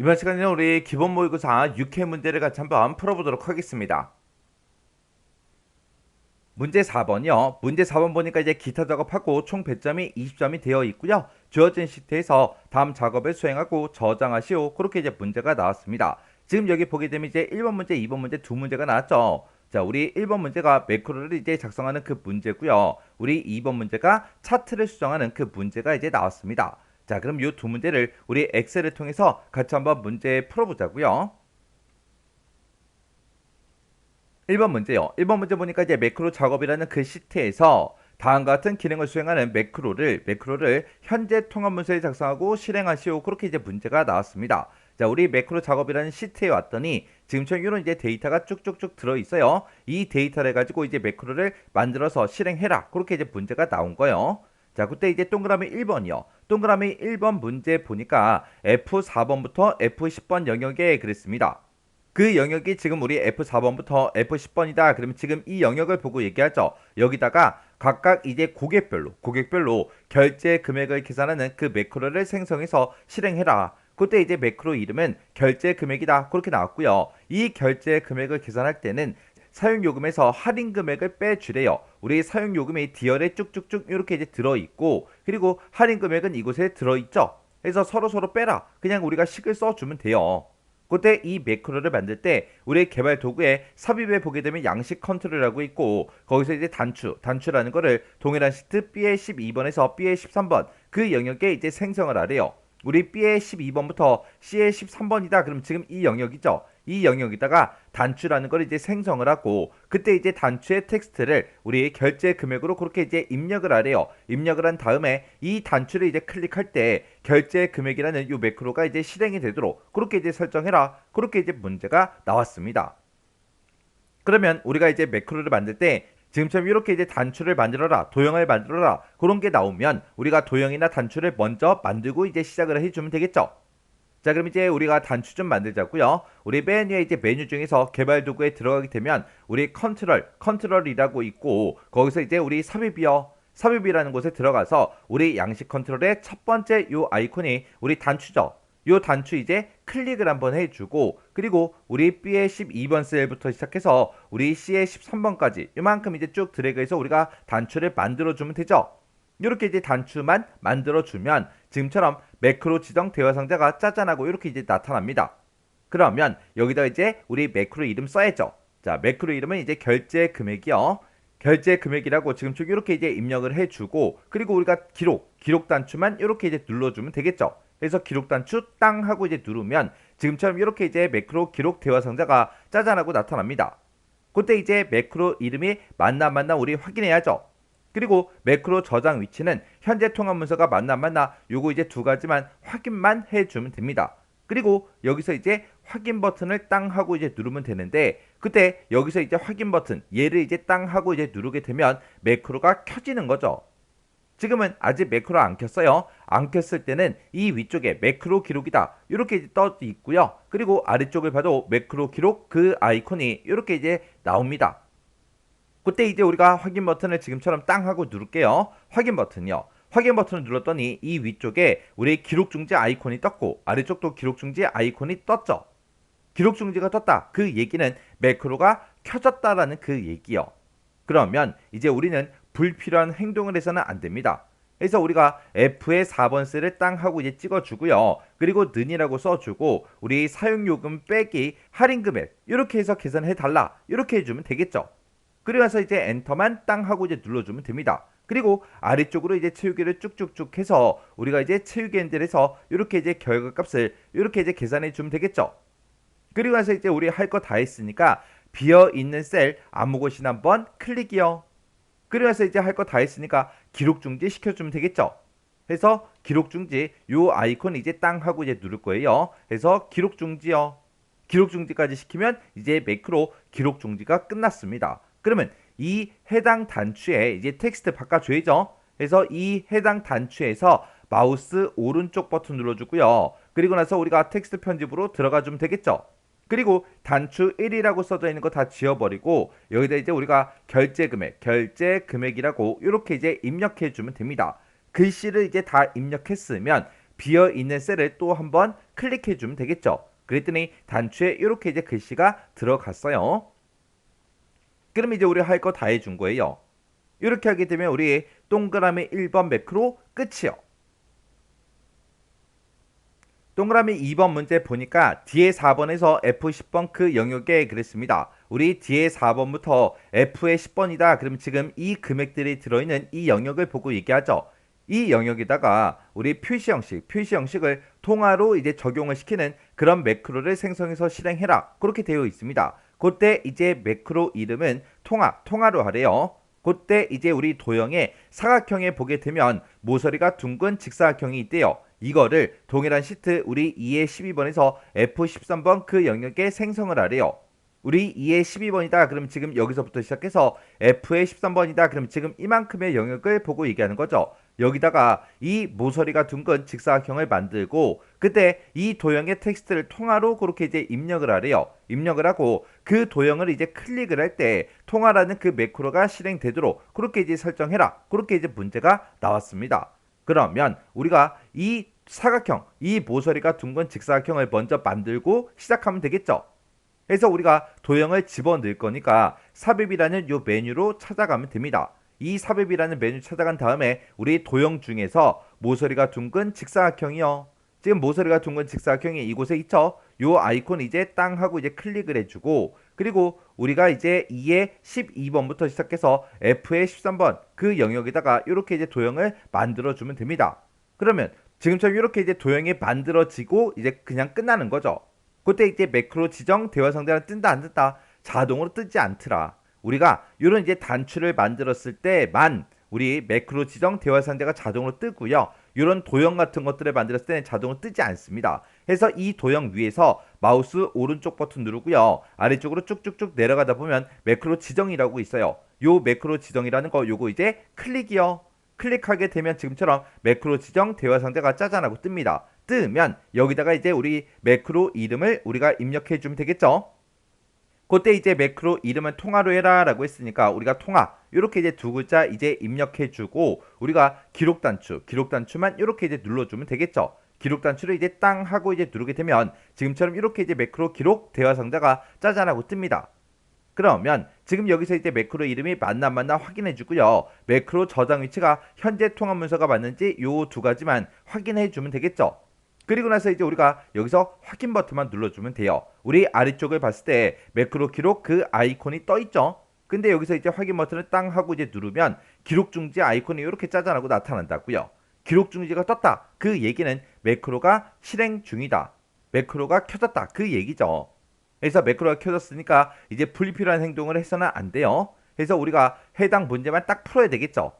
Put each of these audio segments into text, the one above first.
이번 시간에는 우리 기본 모의고사 6회 문제를 같이 한번 풀어보도록 하겠습니다. 문제 4번이요. 문제 4번 보니까 이제 기타 작업하고 총 배점이 20점이 되어 있고요. 주어진 시트에서 다음 작업을 수행하고 저장하시오. 그렇게 이제 문제가 나왔습니다. 지금 여기 보게 되면 이제 1번 문제, 2번 문제 두 문제가 나왔죠. 자, 우리 1번 문제가 매크로를 이제 작성하는 그 문제고요. 우리 2번 문제가 차트를 수정하는 그 문제가 이제 나왔습니다. 자, 그럼 이 두 문제를 우리 엑셀을 통해서 같이 한번 문제 풀어보자고요. 1번 문제요. 1번 문제 보니까 이제 매크로 작업이라는 그 시트에서 다음과 같은 기능을 수행하는 매크로를 현재 통합 문서에 작성하고 실행하시오. 그렇게 이제 문제가 나왔습니다. 자, 우리 매크로 작업이라는 시트에 왔더니 지금처럼 이런 이제 데이터가 쭉쭉쭉 들어 있어요. 이 데이터를 가지고 이제 매크로를 만들어서 실행해라. 그렇게 이제 문제가 나온 거예요. 자, 그때 이제 동그라미 1번이요. 동그라미 1번 문제 보니까 F4번부터 F10번 영역에 그랬습니다. 그 영역이 지금 우리 F4번부터 F10번이다. 그러면 지금 이 영역을 보고 얘기하죠. 여기다가 각각 이제 고객별로 결제 금액을 계산하는 그 매크로를 생성해서 실행해라. 그때 이제 매크로 이름은 결제 금액이다. 그렇게 나왔고요. 이 결제 금액을 계산할 때는 사용요금에서 할인 금액을 빼주래요. 우리 사용요금이 디얼에 쭉쭉쭉 이렇게 이제 들어있고, 그리고 할인 금액은 이곳에 들어있죠. 그래서 서로 빼라. 그냥 우리가 식을 써주면 돼요. 그때 이 매크로를 만들 때 우리 개발 도구에 삽입에 보게 되면 양식 컨트롤이라고 있고, 거기서 이제 단추라는 거를 동일한 시트 B의 12번에서 B의 13번 그 영역에 이제 생성을 하래요. 우리 B의 12번부터 C의 13번이다. 그럼 지금 이 영역이죠. 이 영역에다가 단추라는 걸 이제 생성을 하고, 그때 이제 단추의 텍스트를 우리 결제 금액으로 그렇게 이제 입력을 하래요. 입력을 한 다음에 이 단추를 이제 클릭할 때 결제 금액이라는 이 매크로가 이제 실행이 되도록 그렇게 이제 설정해라. 그렇게 이제 문제가 나왔습니다. 그러면 우리가 이제 매크로를 만들 때 지금처럼 이렇게 이제 단추를 만들어라, 도형을 만들어라, 그런 게 나오면 우리가 도형이나 단추를 먼저 만들고 이제 시작을 해주면 되겠죠. 자, 그럼 이제 우리가 단추 좀 만들자고요. 우리 맨 위에 이제 메뉴 중에서 개발 도구에 들어가게 되면 우리 컨트롤이라고 있고, 거기서 이제 우리 삽입이라는 곳에 들어가서 우리 양식 컨트롤의 첫 번째 요 아이콘이 우리 단추죠. 요 단추 이제 클릭을 한번 해주고, 그리고 우리 B의 12번 셀부터 시작해서 우리 C의 13번까지 이만큼 이제 쭉 드래그해서 우리가 단추를 만들어주면 되죠. 이렇게 이제 단추만 만들어주면 지금처럼 매크로 지정 대화 상자가 짜잔하고 이렇게 이제 나타납니다. 그러면 여기다 이제 우리 매크로 이름 써야죠. 자, 매크로 이름은 이제 결제 금액이요. 결제 금액이라고 지금 쭉 이렇게 이제 입력을 해주고, 그리고 우리가 기록 단추만 이렇게 이제 눌러주면 되겠죠. 그래서 기록 단추 땅 하고 이제 누르면 지금처럼 이렇게 이제 매크로 기록 대화 상자가 짜잔하고 나타납니다. 그때 이제 매크로 이름이 맞나 우리 확인해야죠. 그리고 매크로 저장 위치는 현재 통합 문서가 맞나 요거 이제 두 가지만 확인만 해주면 됩니다. 그리고 여기서 이제 확인 버튼을 땅 하고 이제 누르면 되는데, 그때 여기서 이제 확인 버튼 얘를 이제 땅 하고 이제 누르게 되면 매크로가 켜지는 거죠. 지금은 아직 매크로 안 켰어요. 안 켰을 때는 이 위쪽에 매크로 기록이다 이렇게 떠 있고요. 그리고 아래쪽을 봐도 매크로 기록 그 아이콘이 이렇게 이제 나옵니다. 그때 이제 우리가 확인 버튼을 지금처럼 땅 하고 누를게요. 확인 버튼이요. 확인 버튼을 눌렀더니 이 위쪽에 우리 기록 중지 아이콘이 떴고, 아래쪽도 기록 중지 아이콘이 떴죠. 기록 중지가 떴다. 그 얘기는 매크로가 켜졌다라는 그 얘기요. 그러면 이제 우리는 불필요한 행동을 해서는 안 됩니다. 그래서 우리가 F의 4번 셀을 땅 하고 이제 찍어주고요. 그리고 는이라고 써주고 우리 사용요금 빼기 할인금액 이렇게 해서 계산해 달라 이렇게 해주면 되겠죠. 그리고 나서 이제 엔터만 땅 하고 이제 눌러주면 됩니다. 그리고 아래쪽으로 이제 채우기를 쭉쭉쭉 해서 우리가 이제 채우기 엔젤에서 이렇게 이제 결과값을 이렇게 이제 계산해 주면 되겠죠. 그리고 나서 이제 우리 할 거 다 했으니까 비어 있는 셀 아무 곳이나 한번 클릭이요. 그리고 나서 이제 할 거 다 했으니까 기록 중지 시켜주면 되겠죠. 그래서 기록 중지 요 아이콘 이제 땅 하고 이제 누를 거예요. 그래서 기록 중지요. 기록 중지까지 시키면 이제 매크로 기록 중지가 끝났습니다. 그러면 이 해당 단추에 이제 텍스트 바꿔줘야죠. 그래서 이 해당 단추에서 마우스 오른쪽 버튼 눌러주고요. 그리고 나서 우리가 텍스트 편집으로 들어가주면 되겠죠. 그리고 단추 1이라고 써져 있는 거 다 지워버리고 여기다 이제 우리가 결제 금액이라고 이렇게 이제 입력해 주면 됩니다. 글씨를 이제 다 입력했으면 비어 있는 셀을 또 한번 클릭해 주면 되겠죠. 그랬더니 단추에 이렇게 이제 글씨가 들어갔어요. 그럼 이제 우리 할 거 다 해준 거예요. 이렇게 하게 되면 우리 동그라미 1번 매크로 끝이요. 동그라미 2번 문제 보니까 뒤에 4번에서 F10번 그 영역에 그랬습니다. 우리 뒤에 4번부터 F의 10번이다. 그럼 지금 이 금액들이 들어있는 이 영역을 보고 얘기하죠. 이 영역에다가 우리 표시 형식을 통화로 이제 적용을 시키는 그런 매크로를 생성해서 실행해라. 그렇게 되어 있습니다. 그때 이제 매크로 이름은 통화로 하래요. 그때 이제 우리 도형의 사각형에 보게 되면 모서리가 둥근 직사각형이 있대요. 이거를 동일한 시트 우리 2의 12번에서 F13번 그 영역에 생성을 하래요. 우리 2의 12번이다. 그럼 지금 여기서부터 시작해서 F의 13번이다. 그럼 지금 이만큼의 영역을 보고 얘기하는 거죠. 여기다가 이 모서리가 둥근 직사각형을 만들고 그때 이 도형의 텍스트를 통화로 그렇게 이제 입력을 하래요. 입력을 하고 그 도형을 이제 클릭을 할 때 통화라는 그 매크로가 실행되도록 그렇게 이제 설정해라. 그렇게 이제 문제가 나왔습니다. 그러면 우리가 이 사각형, 이 모서리가 둥근 직사각형을 먼저 만들고 시작하면 되겠죠. 그래서 우리가 도형을 집어넣을 거니까 삽입이라는 요 메뉴로 찾아가면 됩니다. 이 삽입이라는 메뉴 찾아간 다음에 우리 도형 중에서 모서리가 둥근 직사각형이요. 지금 모서리가 둥근 직사각형이 이곳에 있죠. 요 아이콘 이제 땅 하고 이제 클릭을 해주고 그리고 우리가 이제 2의 12번부터 시작해서 F의 13번 그 영역에다가 이렇게 이제 도형을 만들어주면 됩니다. 그러면 지금처럼 이렇게 이제 도형이 만들어지고 이제 그냥 끝나는 거죠. 그때 이제 매크로 지정 대화 상대는 뜬다 안 뜬다 자동으로 뜨지 않더라. 우리가 이런 이제 단추를 만들었을 때만 우리 매크로 지정 대화 상대가 자동으로 뜨고요. 이런 도형 같은 것들을 만들었을 때는 자동으로 뜨지 않습니다. 그래서 이 도형 위에서 마우스 오른쪽 버튼 누르고요. 아래쪽으로 쭉쭉쭉 내려가다 보면 매크로 지정이라고 있어요. 요 매크로 지정이라는 거 요거 이제 클릭이요. 클릭하게 되면 지금처럼 매크로 지정 대화 상대가 짜잔하고 뜹니다. 뜨면 여기다가 이제 우리 매크로 이름을 우리가 입력해 주면 되겠죠. 그때 이제 매크로 이름은 통화로 해라 라고 했으니까 우리가 통화 이렇게 이제 두 글자 이제 입력해 주고 우리가 기록 단추만 이렇게 이제 눌러주면 되겠죠. 기록 단추를 이제 땅 하고 이제 누르게 되면 지금처럼 이렇게 이제 매크로 기록 대화 상자가 짜잔하고 뜹니다. 그러면 지금 여기서 이제 매크로 이름이 맞나 확인해 주고요. 매크로 저장 위치가 현재 통합 문서가 맞는지 요 두 가지만 확인해 주면 되겠죠. 그리고 나서 이제 우리가 여기서 확인 버튼만 눌러주면 돼요. 우리 아래쪽을 봤을 때 매크로 기록 그 아이콘이 떠 있죠. 근데 여기서 이제 확인 버튼을 땅 하고 이제 누르면 기록 중지 아이콘이 이렇게 짜잔하고 나타난다고요. 기록 중지가 떴다. 그 얘기는 매크로가 실행 중이다. 매크로가 켜졌다. 그 얘기죠. 그래서 매크로가 켜졌으니까 이제 불필요한 행동을 해서는 안 돼요. 그래서 우리가 해당 문제만 딱 풀어야 되겠죠.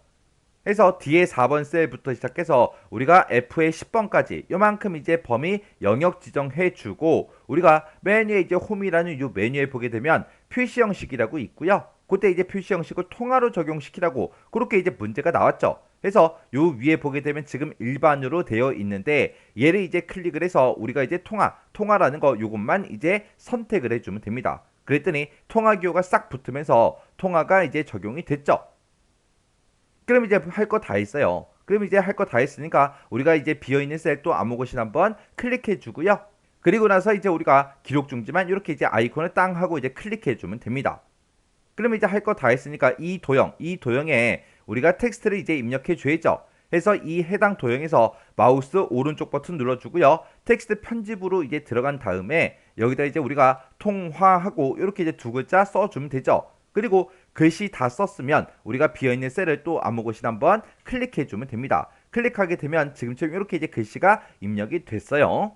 그래서 뒤에 4번 셀부터 시작해서 우리가 F의 10번까지 요만큼 이제 범위 영역 지정해 주고 우리가 메뉴에 이제 홈이라는 요 메뉴에 보게 되면 표시 형식이라고 있고요. 그때 이제 표시 형식을 통화로 적용시키라고 그렇게 이제 문제가 나왔죠. 그래서 요 위에 보게 되면 지금 일반으로 되어 있는데 얘를 이제 클릭을 해서 우리가 이제 통화라는 거 요것만 이제 선택을 해주면 됩니다. 그랬더니 통화 기호가 싹 붙으면서 통화가 이제 적용이 됐죠. 그럼 이제 할 거 다 했어요. 그럼 이제 할 거 다 했으니까 우리가 이제 비어있는 셀 또 아무 곳이나 한번 클릭해 주고요. 그리고 나서 이제 우리가 기록 중지만 이렇게 이제 아이콘을 땅 하고 이제 클릭해 주면 됩니다. 그럼 이제 할 거 다 했으니까 이 도형에 우리가 텍스트를 이제 입력해 줘야죠. 그래서 이 해당 도형에서 마우스 오른쪽 버튼 눌러주고요. 텍스트 편집으로 이제 들어간 다음에 여기다 이제 우리가 통화하고 이렇게 이제 두 글자 써주면 되죠. 그리고 글씨 다 썼으면 우리가 비어있는 셀을 또 아무 곳이나 한번 클릭해 주면 됩니다. 클릭하게 되면 지금처럼 이렇게 이제 글씨가 입력이 됐어요.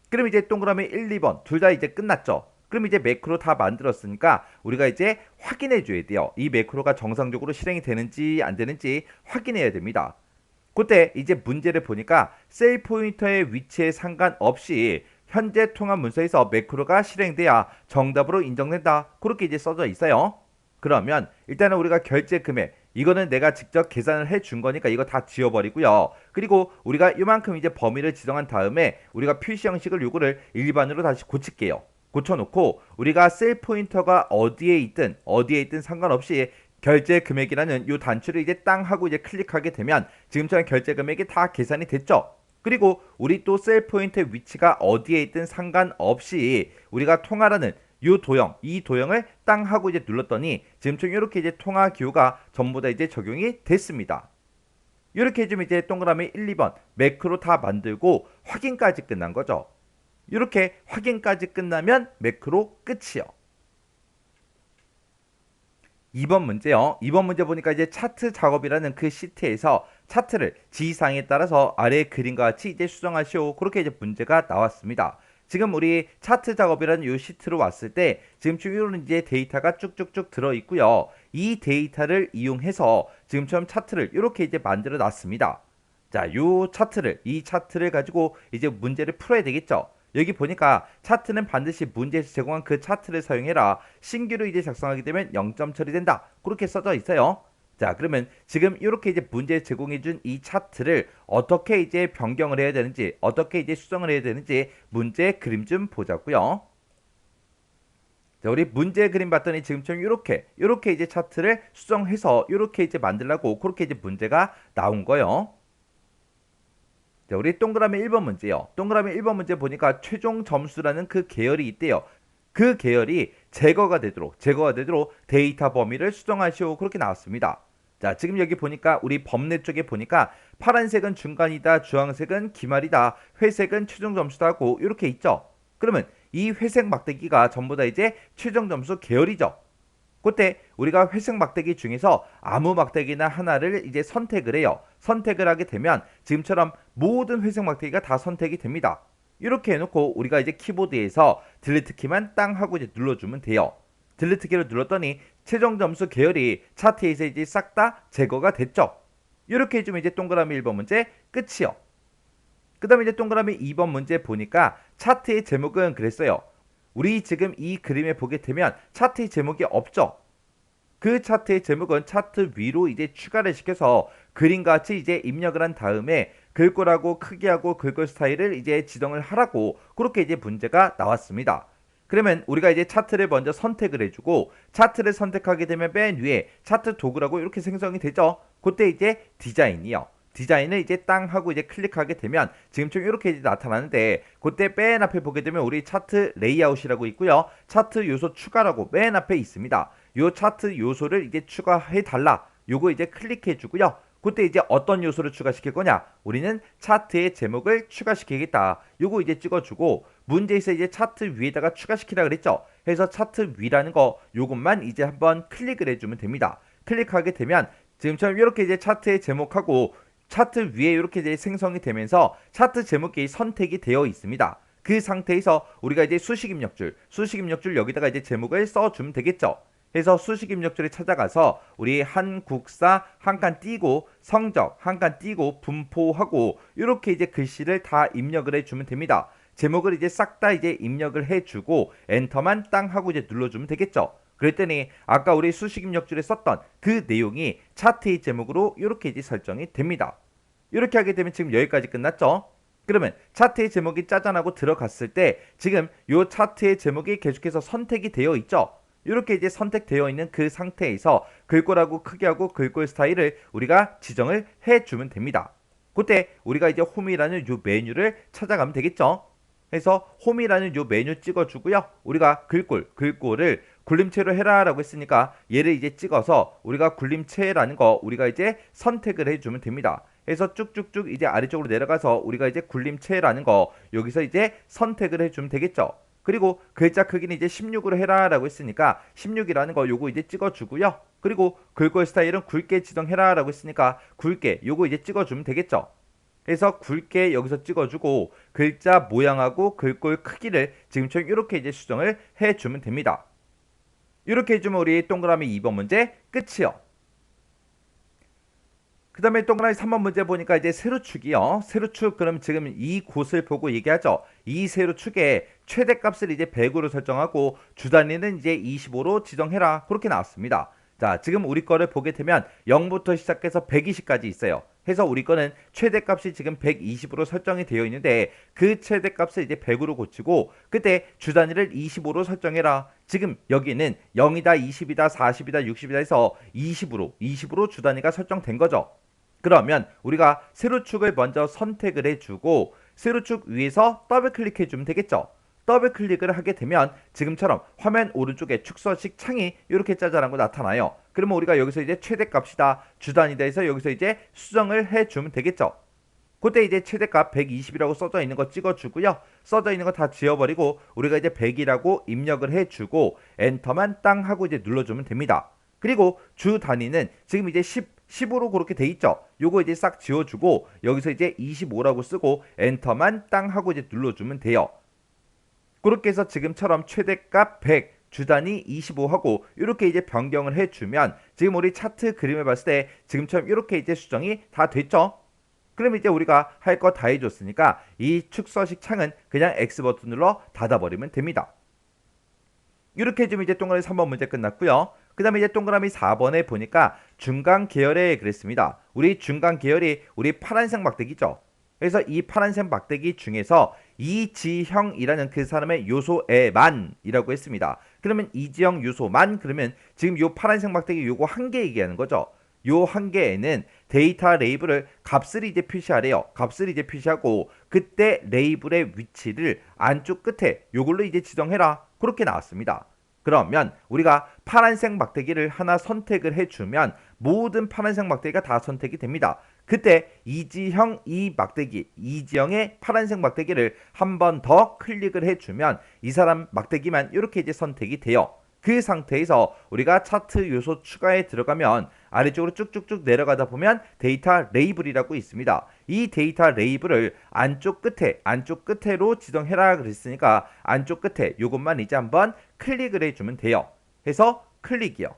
그럼 이제 동그라미 1, 2번 둘 다 이제 끝났죠. 그럼 이제 매크로 다 만들었으니까 우리가 이제 확인해 줘야 돼요. 이 매크로가 정상적으로 실행이 되는지 안 되는지 확인해야 됩니다. 그때 이제 문제를 보니까 셀 포인터의 위치에 상관없이 현재 통합 문서에서 매크로가 실행돼야 정답으로 인정된다. 그렇게 이제 써져 있어요. 그러면 일단은 우리가 결제 금액 이거는 내가 직접 계산을 해 준 거니까 이거 다 지워버리고요. 그리고 우리가 이만큼 이제 범위를 지정한 다음에 우리가 표시 형식을 요거를 일반으로 다시 고칠게요. 고쳐놓고 우리가 셀 포인터가 어디에 있든 상관없이 결제 금액이라는 요 단추를 이제 땅 하고 이제 클릭하게 되면 지금처럼 결제 금액이 다 계산이 됐죠. 그리고 우리 또 셀 포인트의 위치가 어디에 있든 상관없이 우리가 통하라는 이 도형을 땅 하고 이제 눌렀더니 지금처럼 이렇게 이제 통하 기호가 전부 다 이제 적용이 됐습니다. 이렇게 해주면 이제 동그라미 1, 2번 매크로 다 만들고 확인까지 끝난 거죠. 이렇게 확인까지 끝나면 매크로 끝이요. 2번 문제요. 2번 문제 보니까 이제 차트 작업이라는 그 시트에서 차트를 지시사항에 따라서 아래의 그림과 같이 이제 수정하시오. 그렇게 이제 문제가 나왔습니다. 지금 우리 차트 작업이라는 이 시트로 왔을 때 지금처럼 이제 데이터가 쭉쭉쭉 들어 있고요. 이 데이터를 이용해서 지금처럼 차트를 이렇게 이제 만들어 놨습니다. 자, 이 차트를 가지고 이제 문제를 풀어야 되겠죠. 여기 보니까 차트는 반드시 문제에서 제공한 그 차트를 사용해라. 신규로 이제 작성하게 되면 0점 처리된다. 그렇게 써져 있어요. 자, 그러면 지금 이렇게 이제 문제 제공해준 이 차트를 어떻게 이제 변경을 해야 되는지, 어떻게 이제 수정을 해야 되는지 문제 그림 좀 보자고요. 자, 우리 문제 그림 봤더니 지금처럼 이렇게 이제 차트를 수정해서 이렇게 이제 만들라고 그렇게 이제 문제가 나온 거예요. 자, 우리 동그라미 1번 문제요. 동그라미 1번 문제 보니까 최종 점수라는 그 계열이 있대요. 그 계열이 제거가 되도록 데이터 범위를 수정하시오. 그렇게 나왔습니다. 자, 지금 여기 보니까 우리 범례 쪽에 보니까 파란색은 중간이다, 주황색은 기말이다, 회색은 최종 점수다고 이렇게 있죠. 그러면 이 회색 막대기가 전부 다 이제 최종 점수 계열이죠. 그때 우리가 회색 막대기 중에서 아무 막대기나 하나를 이제 선택을 해요. 선택을 하게 되면 지금처럼 모든 회색 막대기가 다 선택이 됩니다. 이렇게 해놓고 우리가 이제 키보드에서 딜리트 키만 땅 하고 이제 눌러주면 돼요. 딜리트 키를 눌렀더니 최종 점수 계열이 차트에서 이제 싹 다 제거가 됐죠. 이렇게 해주면 이제 동그라미 1번 문제 끝이요. 그 다음에 이제 동그라미 2번 문제 보니까 차트의 제목은 그랬어요. 우리 지금 이 그림에 보게 되면 차트의 제목이 없죠. 그 차트의 제목은 차트 위로 이제 추가를 시켜서 그림과 같이 이제 입력을 한 다음에 글꼴하고 크기하고 글꼴 스타일을 이제 지정을 하라고 그렇게 이제 문제가 나왔습니다. 그러면 우리가 이제 차트를 먼저 선택을 해주고 차트를 선택하게 되면 맨 위에 차트 도구라고 이렇게 생성이 되죠. 그때 이제 디자인이요. 디자인을 이제 땅 하고 이제 클릭하게 되면 지금처럼 이렇게 이제 나타나는데 그때 맨 앞에 보게 되면 우리 차트 레이아웃이라고 있고요. 차트 요소 추가라고 맨 앞에 있습니다. 요 차트 요소를 이제 추가해 달라. 요거 이제 클릭해 주고요. 그때 이제 어떤 요소를 추가시킬 거냐? 우리는 차트의 제목을 추가시키겠다. 요거 이제 찍어주고 문제에서 이제 차트 위에다가 추가시키라 그랬죠. 그래서 차트 위라는 거 요것만 이제 한번 클릭을 해주면 됩니다. 클릭하게 되면 지금처럼 이렇게 이제 차트의 제목하고 차트 위에 이렇게 이제 생성이 되면서 차트 제목이 선택이 되어 있습니다. 그 상태에서 우리가 이제 수식 입력줄 여기다가 이제 제목을 써주면 되겠죠. 그래서 수식 입력줄에 찾아가서 우리 한국사 한 칸 띄고 성적 한 칸 띄고 분포하고 이렇게 이제 글씨를 다 입력을 해주면 됩니다. 제목을 이제 싹 다 이제 입력을 해주고 엔터만 땅 하고 이제 눌러주면 되겠죠. 그랬더니 아까 우리 수식 입력줄에 썼던 그 내용이 차트의 제목으로 이렇게 이제 설정이 됩니다. 이렇게 하게 되면 지금 여기까지 끝났죠. 그러면 차트의 제목이 짜잔하고 들어갔을 때 지금 이 차트의 제목이 계속해서 선택이 되어 있죠. 이렇게 이제 선택되어 있는 그 상태에서 글꼴하고 크기하고 글꼴 스타일을 우리가 지정을 해주면 됩니다. 그때 우리가 이제 홈이라는 이 메뉴를 찾아가면 되겠죠. 그래서 홈이라는 이 메뉴 찍어주고요. 우리가 글꼴을 굴림체로 해라 라고 했으니까 얘를 이제 찍어서 우리가 굴림체라는 거 우리가 이제 선택을 해주면 됩니다. 그래서 쭉쭉쭉 이제 아래쪽으로 내려가서 우리가 이제 굴림체라는 거 여기서 이제 선택을 해주면 되겠죠. 그리고 글자 크기는 이제 16으로 해라 라고 했으니까 16이라는 거 요거 이제 찍어주고요. 그리고 글꼴 스타일은 굵게 지정해라 라고 했으니까 굵게 요거 이제 찍어주면 되겠죠. 그래서 굵게 여기서 찍어주고 글자 모양하고 글꼴 크기를 지금처럼 이렇게 이제 수정을 해주면 됩니다. 이렇게 해주면 우리 동그라미 2번 문제 끝이요. 그 다음에 동그라미 3번 문제 보니까 이제 세로축이요. 세로축 그럼 지금 이 곳을 보고 얘기하죠. 이 세로축의 최대값을 이제 100으로 설정하고 주단위는 이제 25로 지정해라. 그렇게 나왔습니다. 자, 지금 우리 거를 보게 되면 0부터 시작해서 120까지 있어요. 해서 우리 거는 최대값이 지금 120으로 설정이 되어 있는데 그 최대값을 이제 100으로 고치고 그때 주단위를 25로 설정해라. 지금 여기는 0이다, 20이다, 40이다, 60이다 해서 20으로 주단위가 설정된 거죠. 그러면 우리가 세로축을 먼저 선택을 해주고 세로축 위에서 더블 클릭해주면 되겠죠. 더블 클릭을 하게 되면 지금처럼 화면 오른쪽에 축서식 창이 이렇게 짜잘한 거 나타나요. 그러면 우리가 여기서 이제 최대값이다, 주단위다 해서 여기서 이제 수정을 해주면 되겠죠. 그때 이제 최대값 120이라고 써져 있는 거 찍어주고요. 써져 있는 거 다 지워버리고 우리가 이제 100이라고 입력을 해주고 엔터만 땅 하고 이제 눌러주면 됩니다. 그리고 주 단위는 지금 이제 10으로 그렇게 돼 있죠. 요거 이제 싹 지워주고 여기서 이제 25라고 쓰고 엔터만 땅 하고 이제 눌러주면 돼요. 그렇게 해서 지금처럼 최대값 100, 주단위 25하고 이렇게 이제 변경을 해주면 지금 우리 차트 그림을 봤을 때 지금처럼 이렇게 이제 수정이 다 됐죠. 그럼 이제 우리가 할 거 다 해줬으니까 이 축서식 창은 그냥 X 버튼 눌러 닫아버리면 됩니다. 이렇게 해주면 이제 동그라미 3번 문제 끝났고요. 그 다음에 이제 동그라미 4번에 보니까 중간 계열에 그랬습니다. 우리 중간 계열이 우리 파란색 막대기죠. 그래서 이 파란색 막대기 중에서 이지형이라는 그 사람의 요소에만이라고 했습니다. 그러면 이지형 요소만 그러면 지금 요 파란색 막대기 요거 한 개 얘기하는 거죠. 요 한 개에는 데이터 레이블을 값을 이제 표시하래요. 값을 이제 표시하고 그때 레이블의 위치를 안쪽 끝에 요걸로 이제 지정해라. 그렇게 나왔습니다. 그러면 우리가 파란색 막대기를 하나 선택을 해주면 모든 파란색 막대기가 다 선택이 됩니다. 그때 이지형 이 막대기, 이지형의 파란색 막대기를 한 번 더 클릭을 해주면 이 사람 막대기만 이렇게 이제 선택이 돼요. 그 상태에서 우리가 차트 요소 추가에 들어가면 아래쪽으로 쭉쭉쭉 내려가다 보면 데이터 레이블이라고 있습니다. 이 데이터 레이블을 안쪽 끝에로 지정해라 그랬으니까 안쪽 끝에 요것만 이제 한번 클릭을 해주면 돼요. 해서 클릭이요.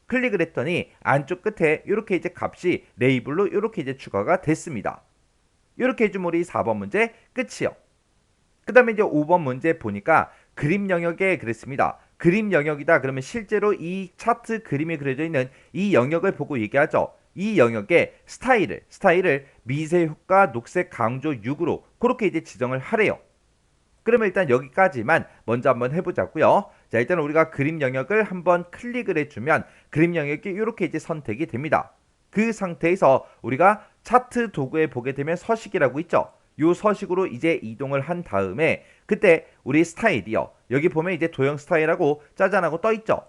클릭을 했더니 안쪽 끝에 이렇게 이제 값이 레이블로 이렇게 이제 추가가 됐습니다. 이렇게 해주면 우리 4번 문제 끝이요. 그 다음에 이제 5번 문제 보니까 그림 영역에 그랬습니다. 그림 영역이다 그러면 실제로 이 차트 그림이 그려져 있는 이 영역을 보고 얘기하죠. 이 영역의 스타일을 미세 효과 녹색 강조 6으로 그렇게 이제 지정을 하래요. 그러면 일단 여기까지만 먼저 한번 해보자고요. 자, 일단 우리가 그림 영역을 한번 클릭을 해주면 그림 영역이 이렇게 이제 선택이 됩니다. 그 상태에서 우리가 차트 도구에 보게 되면 서식이라고 있죠. 요 서식으로 이제 이동을 한 다음에 그때 우리 스타일이요. 여기 보면 이제 도형 스타일하고 짜잔하고 떠 있죠.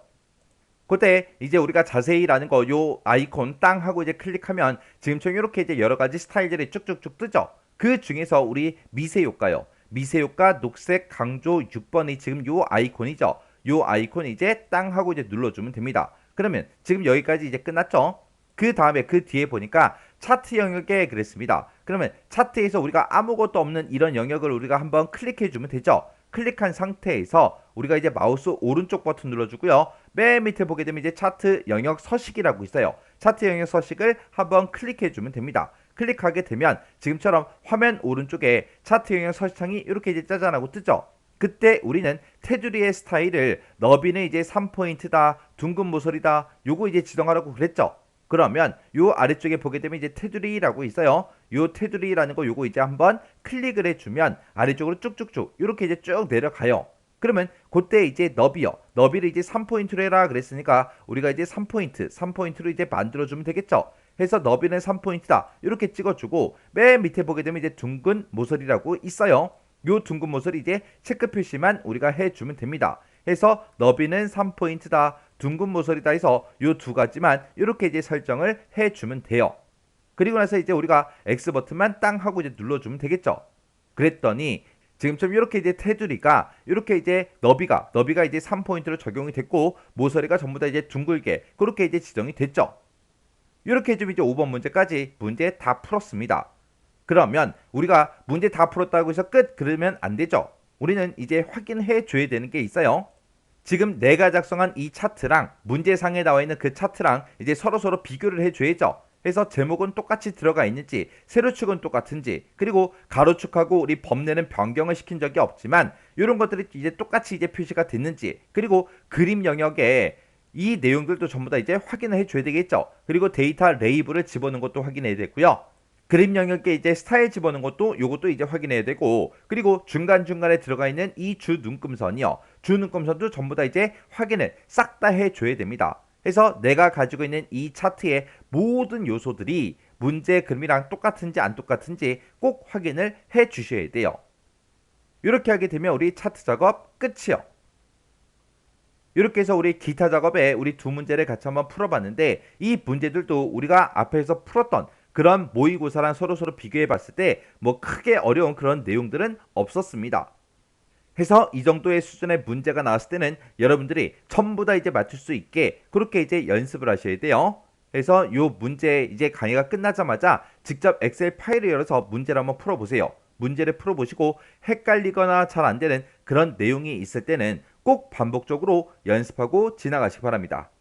그때 이제 우리가 자세히라는 거 요 아이콘 땅 하고 이제 클릭하면 지금처럼 이렇게 이제 여러 가지 스타일들이 쭉쭉쭉 뜨죠. 그 중에서 우리 미세 효과요. 미세 효과 녹색 강조 6번이 지금 요 아이콘이죠. 요 아이콘 이제 땅 하고 이제 눌러주면 됩니다. 그러면 지금 여기까지 이제 끝났죠. 그 다음에 그 뒤에 보니까 차트 영역에 그랬습니다. 그러면 차트에서 우리가 아무것도 없는 이런 영역을 우리가 한번 클릭해 주면 되죠. 클릭한 상태에서 우리가 이제 마우스 오른쪽 버튼 눌러주고요. 맨 밑에 보게 되면 이제 차트 영역 서식이라고 있어요. 차트 영역 서식을 한번 클릭해 주면 됩니다. 클릭하게 되면 지금처럼 화면 오른쪽에 차트 영역 서식창이 이렇게 이제 짜잔하고 뜨죠. 그때 우리는 테두리의 스타일을 너비는 이제 3포인트다, 둥근 모서리다, 요거 이제 지정하라고 그랬죠. 그러면 요 아래쪽에 보게 되면 이제 테두리라고 있어요. 요 테두리라는 거 요거 이제 한번 클릭을 해주면 아래쪽으로 쭉쭉쭉 이렇게 이제 쭉 내려가요. 그러면 그때 이제 너비요. 너비를 이제 3포인트로 해라 그랬으니까 우리가 이제 3포인트로 이제 만들어주면 되겠죠. 해서 너비는 3포인트다. 이렇게 찍어주고 맨 밑에 보게 되면 이제 둥근 모서리라고 있어요. 요 둥근 모서리 이제 체크 표시만 우리가 해주면 됩니다. 해서 너비는 3포인트다. 둥근 모서리다 해서 요 두 가지만 이렇게 이제 설정을 해주면 돼요. 그리고 나서 이제 우리가 X 버튼만 땅 하고 이제 눌러주면 되겠죠. 그랬더니 지금처럼 이렇게 이제 테두리가 이렇게 이제 너비가 이제 3포인트로 적용이 됐고 모서리가 전부 다 이제 둥글게 그렇게 이제 지정이 됐죠. 이렇게 해주면 이제 5번 문제까지 문제 다 풀었습니다. 그러면 우리가 문제 다 풀었다고 해서 끝 그러면 안 되죠. 우리는 이제 확인해 줘야 되는 게 있어요. 지금 내가 작성한 이 차트랑 문제상에 나와 있는 그 차트랑 이제 서로 비교를 해줘야죠. 그래서 제목은 똑같이 들어가 있는지 세로축은 똑같은지 그리고 가로축하고 우리 범례는 변경을 시킨 적이 없지만 이런 것들이 이제 똑같이 이제 표시가 됐는지 그리고 그림 영역에 이 내용들도 전부 다 이제 확인을 해줘야 되겠죠. 그리고 데이터 레이블을 집어넣은 것도 확인해야 되고요. 그림 영역에 이제 스타일 집어넣은 것도 요것도 이제 확인해야 되고 그리고 중간중간에 들어가 있는 이 주 눈금선이요. 주 눈금선도 전부 다 이제 확인을 싹 다 해줘야 됩니다. 그래서 내가 가지고 있는 이 차트의 모든 요소들이 문제 그림이랑 똑같은지 안 똑같은지 꼭 확인을 해 주셔야 돼요. 이렇게 하게 되면 우리 차트 작업 끝이요. 이렇게 해서 우리 기타 작업에 우리 두 문제를 같이 한번 풀어봤는데, 이 문제들도 우리가 앞에서 풀었던 그런 모의고사랑 서로 비교해 봤을 때 뭐 크게 어려운 그런 내용들은 없었습니다. 해서 이 정도의 수준의 문제가 나왔을 때는 여러분들이 전부 다 이제 맞출 수 있게 그렇게 이제 연습을 하셔야 돼요. 그래서 요 문제 이제 강의가 끝나자마자 직접 엑셀 파일을 열어서 문제를 한번 풀어보세요. 문제를 풀어보시고 헷갈리거나 잘 안 되는 그런 내용이 있을 때는 꼭 반복적으로 연습하고 지나가시기 바랍니다.